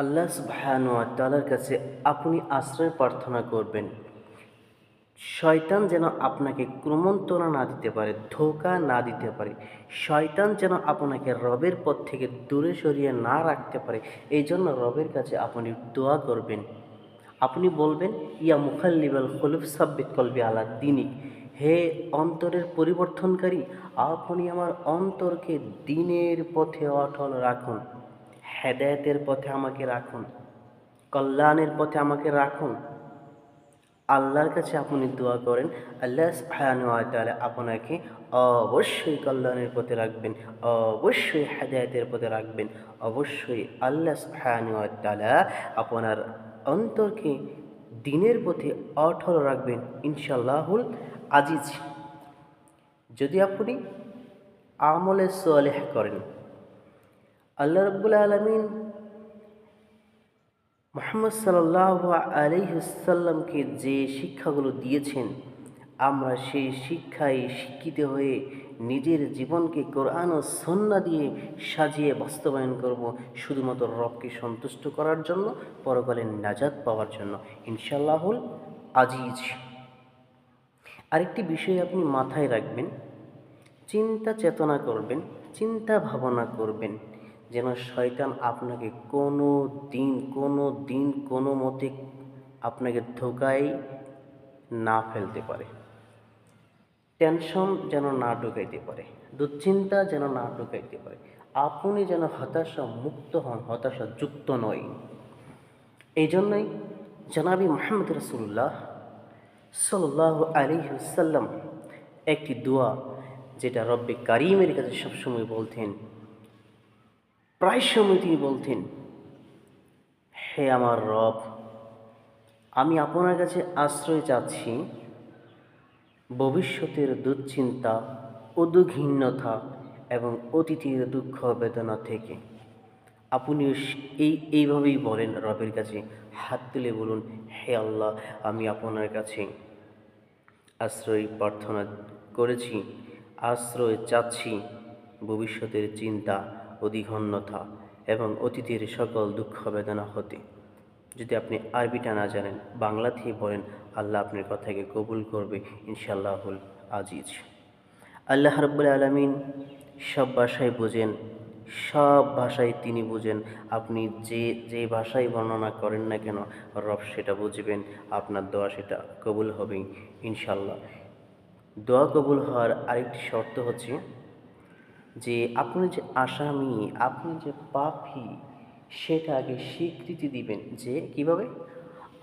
আল্লাহ সুবহানাহু ওয়া তাআলার কাছে আপনি আশ্রয় প্রার্থনা করবেন। শয়তান যেন আপনাকে কুমন্ত্রণা না দিতে পারে, ধোঁকা না দিতে পারে। শয়তান যেন আপনাকে রবের পথ থেকে দূরে সরিয়ে না রাখতে পারে। এইজন্য রবের কাছে আপনি দোয়া করবেন। আপনি বলবেন, ইয়া মুখাল্লিবাল কুলুব সাব্বিত কলবি আলা দীনিক। হে অন্তরের পরিবর্তনকারী, আপনি আমার অন্তরকে দ্বীনের পথে অটল রাখুন। হেদায়েতের পথে আমাকে রাখুন, কল্যাণের পথে আমাকে রাখুন। আল্লাহর কাছে আপনি দোয়া করেন, আল্লাহ সুবহানাহু ওয়া তাআলা আপনাকে অবশ্যই কল্যাণের পথে রাখবেন, অবশ্যই হেদায়েতের পথে রাখবেন। অবশ্যই আল্লাহ সুবহানাহু ওয়া তাআলা আপনার অন্তরকে দ্বীনের পথে অটল রাখবেন ইনশাআল্লাহুল আজিজ। যদি আপনি আমলে সালেহ করেন, আল্লাহ রাব্বুল আলামিন মুহাম্মদ সাল্লাল্লাহু আলাইহি ওয়াসাল্লামকে যে শিক্ষাগুলো দিয়েছেন, আমরা সেই শিক্ষায় শিক্ষিত হয়ে নিজের জীবনকে কোরআন ও সুন্নাহ দিয়ে সাজিয়ে বাস্তবায়ন করব, শুধুমাত্র রবকে সন্তুষ্ট করার জন্য, পরকালে নাজাত পাওয়ার জন্য ইনশাআল্লাহুল আজিজ। আরেকটি বিষয় আপনি মাথায় রাখবেন, চিন্তা চেতনা করবেন, চিন্তা ভাবনা করবেন যেন শয়তান আপনাকে কোনো মতে আপনাকে ধোঁকায় না ফেলতে পারে। টেনশন যেন না ঢুকাইতে পারে, দুশ্চিন্তা যেন না ঢুকাইতে পারে। আপনি যেন হতাশা মুক্ত হন, হতাশা যুক্ত নয়। এই জন্যই জনাবি মুহাম্মদ রাসূলুল্লাহ সাল্লাল্লাহু আলাইহি ওয়াসাল্লাম একটি দোয়া, যেটা রব্বে কারীমের কাছে সবসময় বলতেন, প্রায় সময় তিনি বলতেন, হে আমার রব, আমি আপনার কাছে আশ্রয় চাচ্ছি ভবিষ্যতের দুশ্চিন্তা, উদ্বিগ্নতা এবং অতীতের দুঃখ বেদনা থেকে। আপনি এইভাবেই বলেন রবের কাছে, হাত তুলে বলুন, হে আল্লাহ, আমি আপনার কাছে আশ্রয় প্রার্থনা করেছি, আশ্রয় চাচ্ছি ভবিষ্যতের চিন্তা, উদ্বিগ্নতা এবং অতীতের সকল দুঃখ বেদনা হতে। যদি আপনি আরবিটা না জানেন, বাংলাতেই বলেন, আল্লাহ আপনার কথাকে কবুল করবে ইনশাআল্লাহুল আজিজ। আল্লাহ রাব্বুল আলামিন সব ভাষায় বোঝেন, সব ভাষায় তিনি বুঝেন। আপনি যে ভাষায় বর্ণনা করেন না কেন, রব সেটা বুঝবেন, আপনার দোয়া সেটা কবুল হবে ইনশাআল্লাহ। দোয়া কবুল হওয়ার আরেকটি শর্ত হচ্ছে যে আপনি যে আসামি, আপনি যে পাপী, সেটা আগে স্বীকৃতি দিবেন। যে কিভাবে?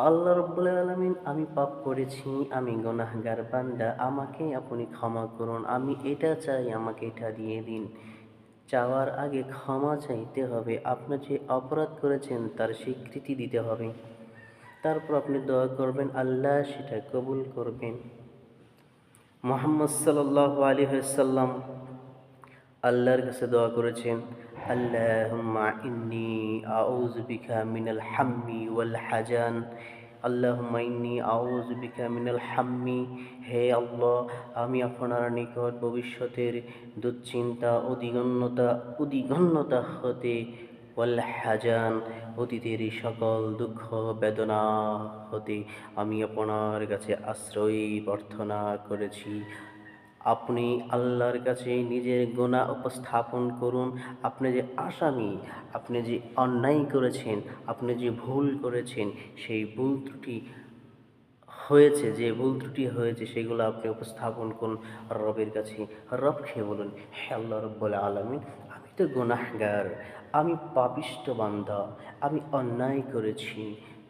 আল্লাহ রাব্বুল আলামিন, আমি পাপ করেছি, আমি গুনাহগার বান্দা, আমাকে আপনি ক্ষমা করুন, আমি এটা চাই, আমাকে এটা দিয়ে দিন। চাওয়ার আগে ক্ষমা চাইতে হবে, আপনি যে অপরাধ করেছেন তার স্বীকৃতি দিতে হবে। তারপর আপনি দোয়া করবেন, আল্লাহ সেটা কবুল করবেন। মুহাম্মদ সাল্লাল্লাহু আলাইহি ওয়াসাল্লাম আল্লাহর কাছে দোয়া করেছেন, আল্লাহুম্মা ইন্নী আউযু বিকা মিনাল হাম্মি ওয়াল হাজান। আল্লাহুম্মা ইন্নী আউযু বিকা মিনাল হাম্মি, হে আল্লাহ, আমি আপনার নিকট ভবিষ্যতের দুশ্চিন্তা, উদ্বিগ্নতা হতে, ওয়াল হাজান, অতীতের সকল দুঃখ বেদনা হতে আমি আপনার কাছে আশ্রয় প্রার্থনা করেছি। আপনি আল্লাহর কাছে নিজের গুনাহ উপস্থাপন করুন। আপনি যে আসামি, আপনি যে অন্যায় করেছেন, আপনি যে ভুল করেছেন, সেই ভুল ত্রুটি হয়েছে সেগুলো আপনি উপস্থাপন করুন রবের কাছে। রবকে বলুন, হে আল্লাহ রব্বুল আলামিন, আমি তো গুনাহগার, আমি পাপিষ্ঠ বান্দা, আমি অন্যায় করেছি।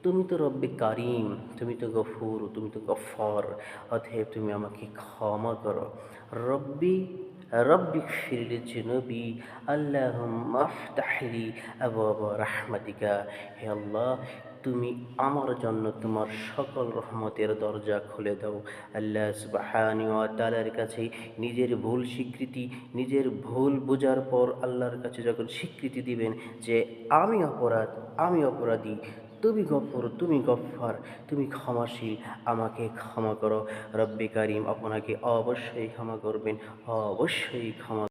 তুমি তো রব্বে কারিম, তুমি তো গফুর, তুমি তো গফ্ফার, অতএব তুমি আমাকে ক্ষমা করো। রব্বি রব্বিগফিরলি যুনুবি, আল্লাহুম্মা আফতাহলি আবওয়াবা রাহমাতিকা। হে আল্লাহ, তুমি আমার জন্য তোমার সকল রহমতের দরজা খুলে দাও। আল্লাহ সুবহানাহু ওয়া তাআলার কাছে নিজের ভুল স্বীকৃতি, নিজের ভুল বোঝার পর আল্লাহর কাছে যখন স্বীকৃতি দিবেন যে আমি অপরাধী, তুমি গফুর, তুমি গফ্ফার, তুমি ক্ষমাশীল, আমাকে ক্ষমা করো। রব্বে কারিম আপনাকে অবশ্যই ক্ষমা করবেন, অবশ্যই ক্ষমা